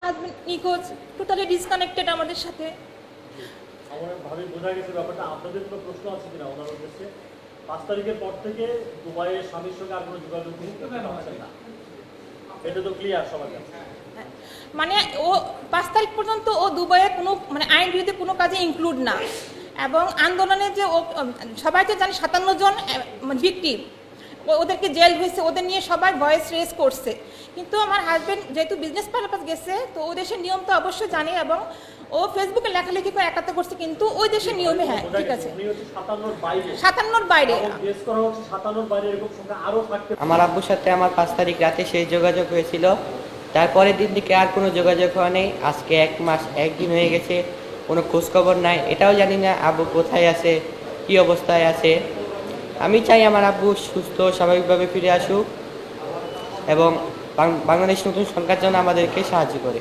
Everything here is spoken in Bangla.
হাজবেন্ড নিখোঁজ, টোটালি ডিসকানেক্টেড আমাদের সাথে। আমার ভাবে বোঝা গেছে ব্যাপারটা। আপনাদের কোনো প্রশ্ন আছে কিনা ওনার উদ্দেশ্যে? 5 তারিখের পর থেকে দুবাইয়ের স্বামীর সঙ্গে আর কোনো যোগাযোগ করতে পারছেন না, এটা তো ক্লিয়ার সবার কাছে। মানে ও 5 তারিখ পর্যন্ত ও দুবাইয়ে কোনো মানে আইন বিরুদ্ধে কোনো কাজে ইনক্লুড না, এবং আন্দোলনে যে ও সবাই তো জানে 57 জন ভিকটিম, ওদেরকে জেল হয়েছে, ওদের নিয়ে সবাই ভয়েস রেজ করছে। কিন্তু আমার হাজব্যান্ড যেহেতু বিজনেস পারপাস গেছে, তো ওই দেশের নিয়ম তো অবশ্যই জানে, এবং ও ফেসবুকে লেখালেখি করে একাত্ম করছে, কিন্তু ওই দেশের নিয়মে হ্যাঁ ঠিক আছে। 57 বাইরে আমার আব্বুর সাথে আমার 5 তারিখ রাতে সেই যোগাযোগ হয়েছিল। তারপরের দিন থেকে আর কোনো যোগাযোগ হওয়া নেই। আজকে 1 মাস 1 দিন হয়ে গেছে, কোনো খোঁজখবর নাই। এটাও জানি না আব্বু কোথায় আছে, কী অবস্থায় আছে। আমি চাই আমার আব্বু সুস্থ স্বাভাবিকভাবে ফিরে আসুক এবং বাংলাদেশ নতুন সরকার যেন আমাদেরকে সাহায্য করে।